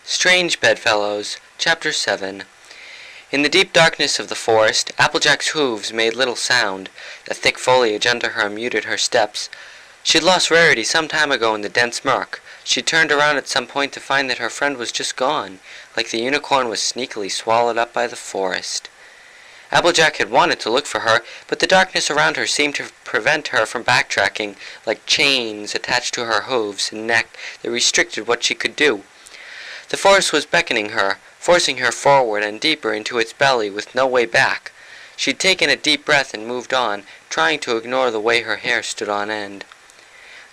Strange Bedfellows, Chapter 7. In the deep darkness of the forest, Applejack's hooves made little sound. The thick foliage under her muted her steps. She had lost Rarity some time ago in the dense murk. She turned around at some point to find that her friend was just gone, like the unicorn was sneakily swallowed up by the forest. Applejack had wanted to look for her, but the darkness around her seemed to prevent her from backtracking, like chains attached to her hooves and neck that restricted what she could do. The forest was beckoning her, forcing her forward and deeper into its belly with no way back. She'd taken a deep breath and moved on, trying to ignore the way her hair stood on end.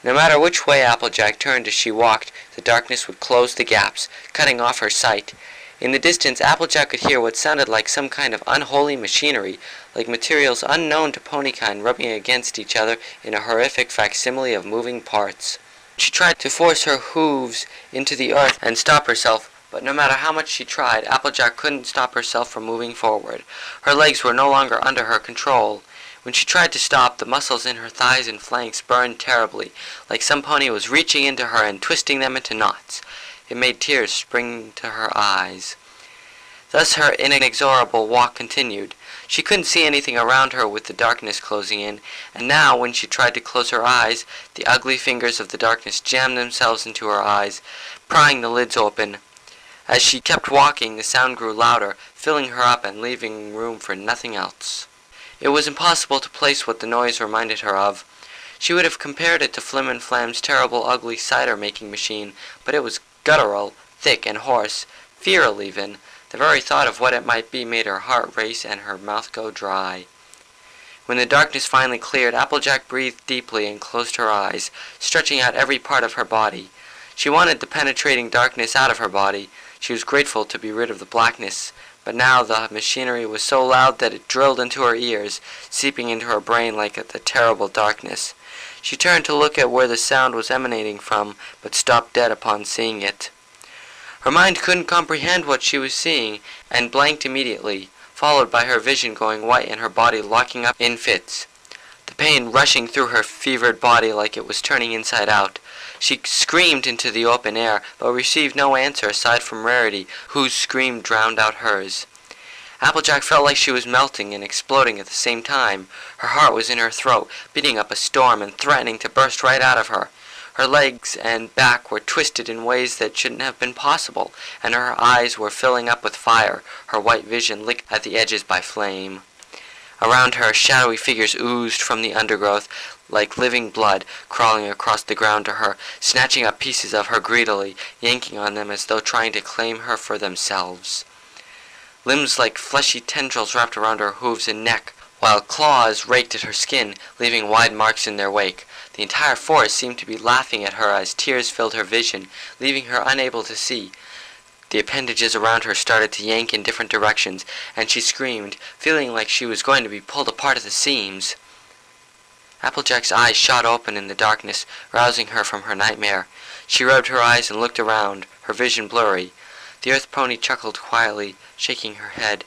No matter which way Applejack turned as she walked, the darkness would close the gaps, cutting off her sight. In the distance, Applejack could hear what sounded like some kind of unholy machinery, like materials unknown to ponykind rubbing against each other in a horrific facsimile of moving parts. She tried to force her hooves into the earth and stop herself, but no matter how much she tried, Applejack couldn't stop herself from moving forward. Her legs were no longer under her control. When she tried to stop, the muscles in her thighs and flanks burned terribly, like some pony was reaching into her and twisting them into knots. It made tears spring to her eyes. Thus her inexorable walk continued. She couldn't see anything around her with the darkness closing in, and now when she tried to close her eyes, the ugly fingers of the darkness jammed themselves into her eyes, prying the lids open. As she kept walking, the sound grew louder, filling her up and leaving room for nothing else. It was impossible to place what the noise reminded her of. She would have compared it to Flim and Flam's terrible ugly cider-making machine, but it was guttural, thick, and hoarse, feral even. The very thought of what it might be made her heart race and her mouth go dry. When the darkness finally cleared, Applejack breathed deeply and closed her eyes, stretching out every part of her body. She wanted the penetrating darkness out of her body. She was grateful to be rid of the blackness, but now the machinery was so loud that it drilled into her ears, seeping into her brain like the terrible darkness. She turned to look at where the sound was emanating from, but stopped dead upon seeing it. Her mind couldn't comprehend what she was seeing, and blanked immediately, followed by her vision going white and her body locking up in fits, the pain rushing through her fevered body like it was turning inside out. She screamed into the open air, but received no answer aside from Rarity, whose scream drowned out hers. Applejack felt like she was melting and exploding at the same time. Her heart was in her throat, beating up a storm and threatening to burst right out of her. Her legs and back were twisted in ways that shouldn't have been possible, and her eyes were filling up with fire, her white vision lit at the edges by flame. Around her, shadowy figures oozed from the undergrowth like living blood, crawling across the ground to her, snatching up pieces of her greedily, yanking on them as though trying to claim her for themselves. Limbs like fleshy tendrils wrapped around her hooves and neck, while claws raked at her skin, leaving wide marks in their wake. The entire forest seemed to be laughing at her as tears filled her vision, leaving her unable to see. The appendages around her started to yank in different directions, and she screamed, feeling like she was going to be pulled apart at the seams. Applejack's eyes shot open in the darkness, rousing her from her nightmare. She rubbed her eyes and looked around, her vision blurry. The earth pony chuckled quietly, shaking her head.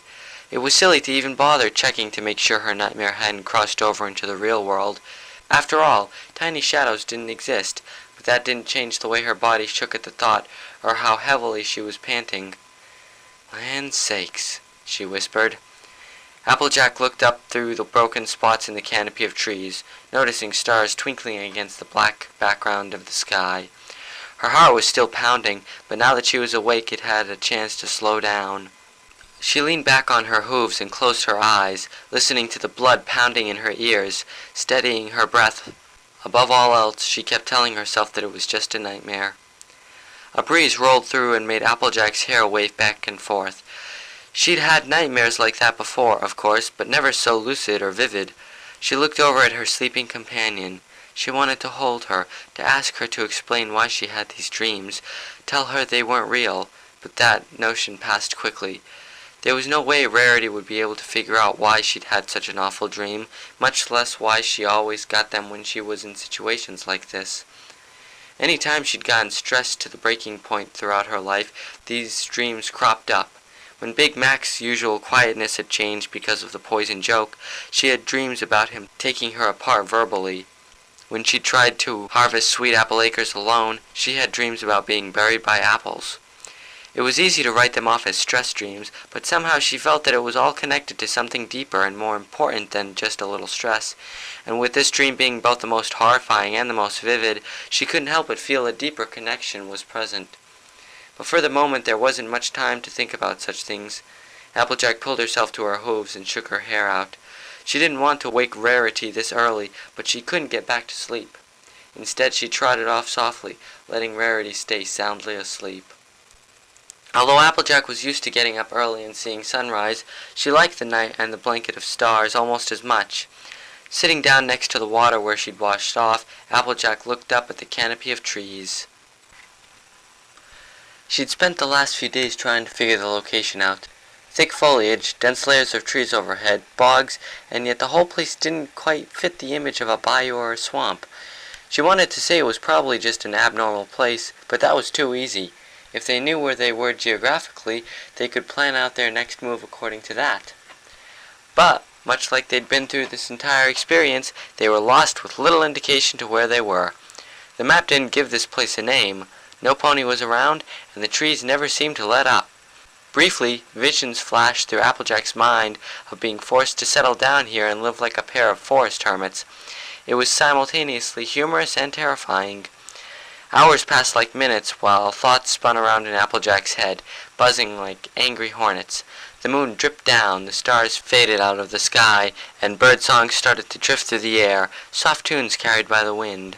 It was silly to even bother checking to make sure her nightmare hadn't crossed over into the real world. After all, tiny shadows didn't exist, but that didn't change the way her body shook at the thought, or how heavily she was panting. "Land's sakes," she whispered. Applejack looked up through the broken spots in the canopy of trees, noticing stars twinkling against the black background of the sky. Her heart was still pounding, but now that she was awake it had a chance to slow down. She leaned back on her hooves and closed her eyes, listening to the blood pounding in her ears, steadying her breath. Above all else, she kept telling herself that it was just a nightmare. A breeze rolled through and made Applejack's hair wave back and forth. She'd had nightmares like that before, of course, but never so lucid or vivid. She looked over at her sleeping companion. She wanted to hold her, to ask her to explain why she had these dreams, tell her they weren't real, but that notion passed quickly. There was no way Rarity would be able to figure out why she'd had such an awful dream, much less why she always got them when she was in situations like this. Any time she'd gotten stressed to the breaking point throughout her life, these dreams cropped up. When Big Mac's usual quietness had changed because of the poison joke, she had dreams about him taking her apart verbally. When she tried to harvest sweet apple acres alone, she had dreams about being buried by apples. It was easy to write them off as stress dreams, but somehow she felt that it was all connected to something deeper and more important than just a little stress. And with this dream being both the most horrifying and the most vivid, she couldn't help but feel a deeper connection was present. But for the moment there wasn't much time to think about such things. Applejack pulled herself to her hooves and shook her hair out. She didn't want to wake Rarity this early, but she couldn't get back to sleep. Instead she trotted off softly, letting Rarity stay soundly asleep. Although Applejack was used to getting up early and seeing sunrise, she liked the night and the blanket of stars almost as much. Sitting down next to the water where she'd washed off, Applejack looked up at the canopy of trees. She'd spent the last few days trying to figure the location out. Thick foliage, dense layers of trees overhead, bogs, and yet the whole place didn't quite fit the image of a bayou or a swamp. She wanted to say it was probably just an abnormal place, but that was too easy. If they knew where they were geographically, they could plan out their next move according to that. But, much like they'd been through this entire experience, they were lost with little indication to where they were. The map didn't give this place a name. No pony was around, and the trees never seemed to let up. Briefly, visions flashed through Applejack's mind of being forced to settle down here and live like a pair of forest hermits. It was simultaneously humorous and terrifying. Hours passed like minutes while thoughts spun around in Applejack's head, buzzing like angry hornets. The moon dripped down, the stars faded out of the sky, and bird songs started to drift through the air, soft tunes carried by the wind.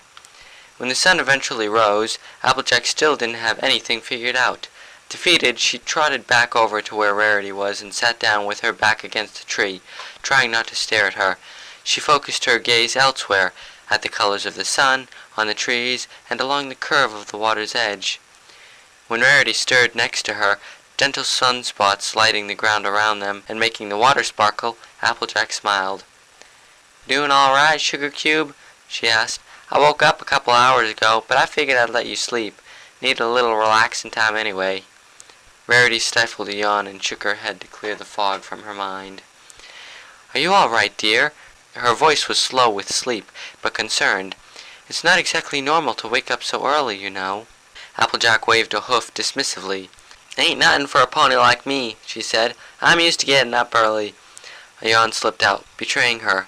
When the sun eventually rose, Applejack still didn't have anything figured out. Defeated, she trotted back over to where Rarity was and sat down with her back against the tree, trying not to stare at her. She focused her gaze elsewhere, at the colors of the sun, on the trees, and along the curve of the water's edge. When Rarity stirred next to her, gentle sunspots lighting the ground around them and making the water sparkle, Applejack smiled. "Doing all right, Sugar Cube?" she asked. "I woke up a couple hours ago, but I figured I'd let you sleep. Needed a little relaxing time anyway." Rarity stifled a yawn and shook her head to clear the fog from her mind. "Are you all right, dear?" Her voice was slow with sleep, but concerned. "It's not exactly normal to wake up so early, you know." Applejack waved a hoof dismissively. "Ain't nothing for a pony like me," she said. "I'm used to getting up early." A yawn slipped out, betraying her.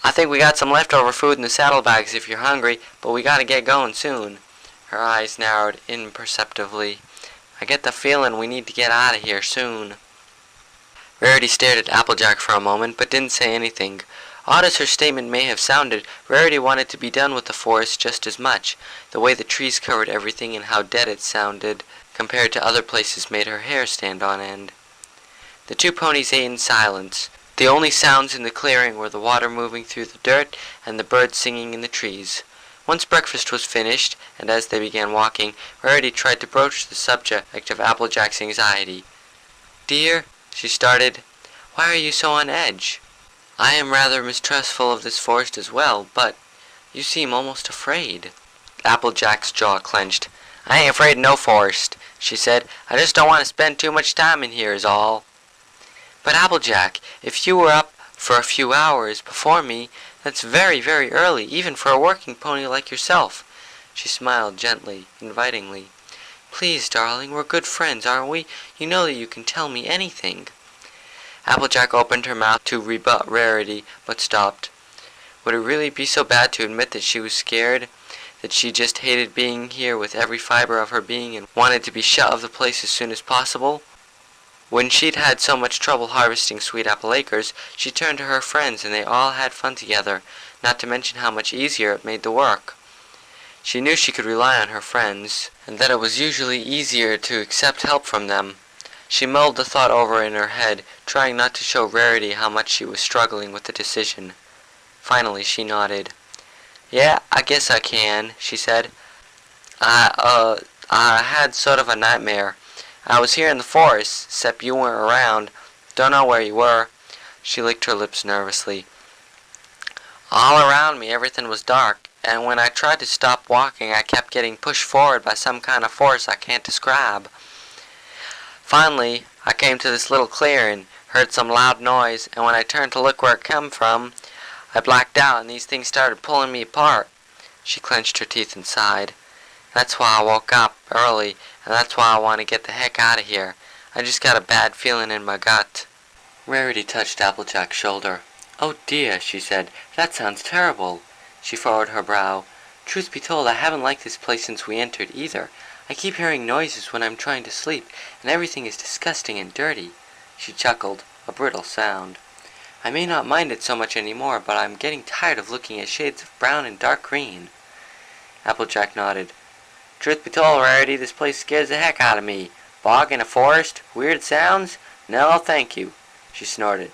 "I think we got some leftover food in the saddlebags if you're hungry, but we gotta get going soon." Her eyes narrowed imperceptibly. "I get the feeling we need to get out of here soon." Rarity stared at Applejack for a moment, but didn't say anything. Odd as her statement may have sounded, Rarity wanted to be done with the forest just as much. The way the trees covered everything and how dead it sounded compared to other places made her hair stand on end. The two ponies ate in silence. The only sounds in the clearing were the water moving through the dirt and the birds singing in the trees. Once breakfast was finished, and as they began walking, Rarity tried to broach the subject of Applejack's anxiety. "Dear," she started, "why are you so on edge? I am rather mistrustful of this forest as well, but you seem almost afraid." Applejack's jaw clenched. "I ain't afraid of no forest," she said. "I just don't want to spend too much time in here is all." "But Applejack, if you were up for a few hours before me, that's very, very early, even for a working pony like yourself." She smiled gently, invitingly. "Please, darling, we're good friends, aren't we? You know that you can tell me anything." Applejack opened her mouth to rebut Rarity, but stopped. Would it really be so bad to admit that she was scared? That she just hated being here with every fiber of her being and wanted to be shut of the place as soon as possible? When she'd had so much trouble harvesting sweet apple acres, she turned to her friends and they all had fun together, not to mention how much easier it made the work. She knew she could rely on her friends, and that it was usually easier to accept help from them. She mulled the thought over in her head, trying not to show Rarity how much she was struggling with the decision. Finally she nodded. "Yeah, I guess I can," she said. I had sort of a nightmare. I was here in the forest, 'cept you weren't around. Don't know where you were." She licked her lips nervously. "All around me everything was dark, and when I tried to stop walking I kept getting pushed forward by some kind of force I can't describe. Finally, I came to this little clearing, heard some loud noise, and when I turned to look where it came from, I blacked out and these things started pulling me apart." She clenched her teeth and sighed. "That's why I woke up early and that's why I want to get the heck out of here. I just got a bad feeling in my gut." Rarity touched Applejack's shoulder. "Oh dear," she said, "that sounds terrible." She furrowed her brow. "Truth be told, I haven't liked this place since we entered either. I keep hearing noises when I'm trying to sleep, and everything is disgusting and dirty." She chuckled, a brittle sound. "I may not mind it so much anymore, but I'm getting tired of looking at shades of brown and dark green." Applejack nodded. "Truth be told, Rarity, this place scares the heck out of me. Bog in a forest, weird sounds? No, thank you," she snorted.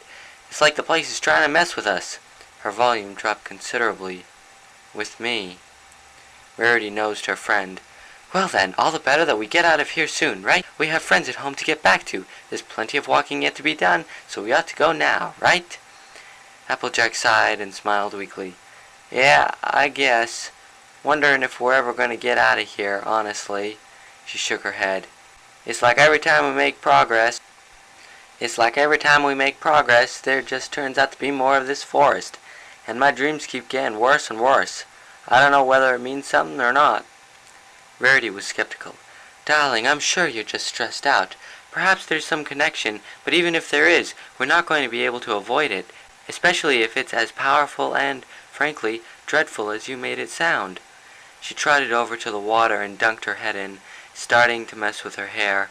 "It's like the place is trying to mess with us." Her volume dropped considerably. "With me." Rarity nosed her friend. "Well then, all the better that we get out of here soon, right? We have friends at home to get back to. There's plenty of walking yet to be done, so we ought to go now, right?" Applejack sighed and smiled weakly. "Yeah, I guess. Wondering if we're ever going to get out of here, honestly." She shook her head. It's like every time we make progress, there just turns out to be more of this forest, and my dreams keep getting worse and worse. I don't know whether it means something or not." Rarity was skeptical. "Darling, I'm sure you're just stressed out. Perhaps there's some connection, but even if there is, we're not going to be able to avoid it, especially if it's as powerful and, frankly, dreadful as you made it sound." She trotted over to the water and dunked her head in, starting to mess with her hair.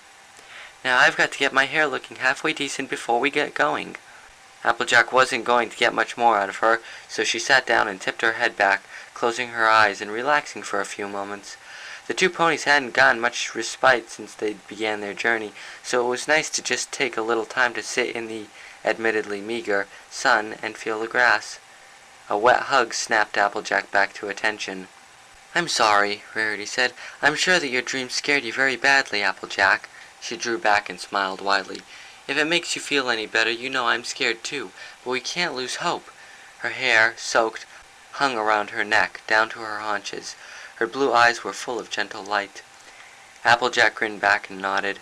"Now I've got to get my hair looking halfway decent before we get going." Applejack wasn't going to get much more out of her, so she sat down and tipped her head back, closing her eyes and relaxing for a few moments. The two ponies hadn't gotten much respite since they began their journey, so it was nice to just take a little time to sit in the, admittedly meager, sun and feel the grass. A wet hug snapped Applejack back to attention. "I'm sorry," Rarity said. "I'm sure that your dream scared you very badly, Applejack." She drew back and smiled widely. "If it makes you feel any better, you know I'm scared too, but we can't lose hope." Her hair, soaked, hung around her neck, down to her haunches. Her blue eyes were full of gentle light. Applejack grinned back and nodded.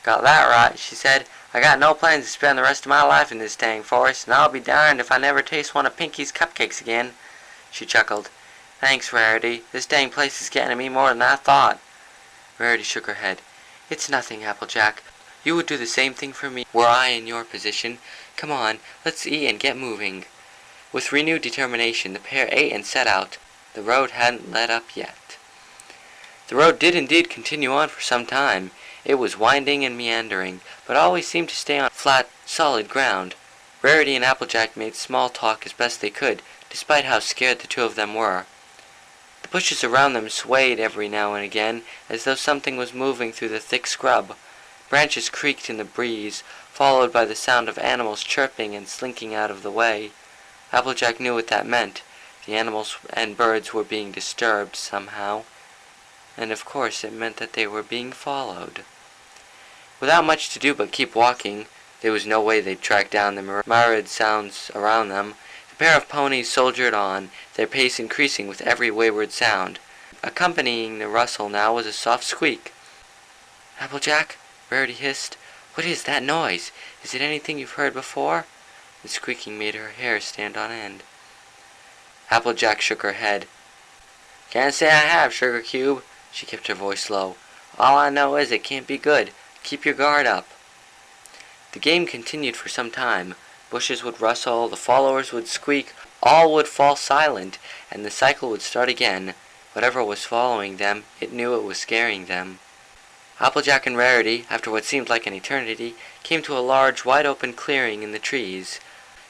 "Got that right," she said. "I got no plans to spend the rest of my life in this dang forest, and I'll be darned if I never taste one of Pinky's cupcakes again." She chuckled. "Thanks, Rarity. This dang place is getting to me more than I thought." Rarity shook her head. "It's nothing, Applejack. You would do the same thing for me were I in your position. Come on, let's eat and get moving." With renewed determination, the pair ate and set out. The road hadn't let up yet. The road did indeed continue on for some time. It was winding and meandering, but always seemed to stay on flat, solid ground. Rarity and Applejack made small talk as best they could, despite how scared the two of them were. The bushes around them swayed every now and again, as though something was moving through the thick scrub. Branches creaked in the breeze, followed by the sound of animals chirping and slinking out of the way. Applejack knew what that meant. The animals and birds were being disturbed somehow, and of course it meant that they were being followed. Without much to do but keep walking, there was no way they'd track down the myriad sounds around them. The pair of ponies soldiered on, their pace increasing with every wayward sound. Accompanying the rustle now was a soft squeak. "Applejack," Rarity hissed, "what is that noise? Is it anything you've heard before?" The squeaking made her hair stand on end. Applejack shook her head. "Can't say I have, Sugar Cube." She kept her voice low. "All I know is it can't be good. Keep your guard up." The game continued for some time. Bushes would rustle, the followers would squeak, all would fall silent, and the cycle would start again. Whatever was following them, it knew it was scaring them. Applejack and Rarity, after what seemed like an eternity, came to a large, wide-open clearing in the trees,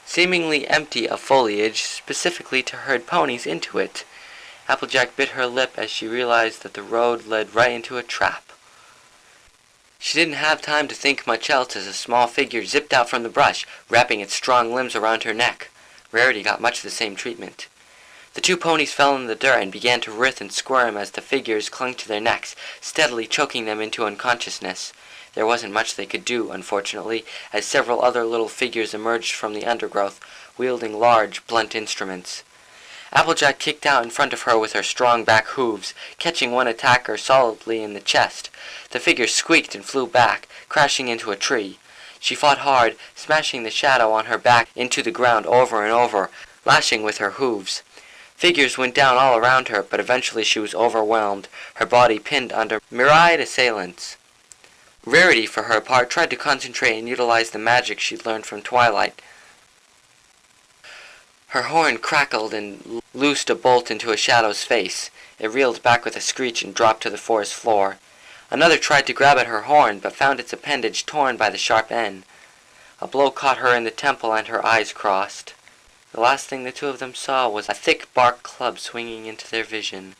seemingly empty of foliage, specifically to herd ponies into it. Applejack bit her lip as she realized that the road led right into a trap. She didn't have time to think much else as a small figure zipped out from the brush, wrapping its strong limbs around her neck. Rarity got much the same treatment. The two ponies fell in the dirt and began to writhe and squirm as the figures clung to their necks, steadily choking them into unconsciousness. There wasn't much they could do, unfortunately, as several other little figures emerged from the undergrowth, wielding large, blunt instruments. Applejack kicked out in front of her with her strong back hooves, catching one attacker solidly in the chest. The figure squeaked and flew back, crashing into a tree. She fought hard, smashing the shadow on her back into the ground over and over, lashing with her hooves. Figures went down all around her, but eventually she was overwhelmed, her body pinned under myriad assailants. Rarity, for her part, tried to concentrate and utilize the magic she'd learned from Twilight. Her horn crackled and loosed a bolt into a shadow's face. It reeled back with a screech and dropped to the forest floor. Another tried to grab at her horn, but found its appendage torn by the sharp end. A blow caught her in the temple and her eyes crossed. The last thing the two of them saw was a thick bark club swinging into their vision.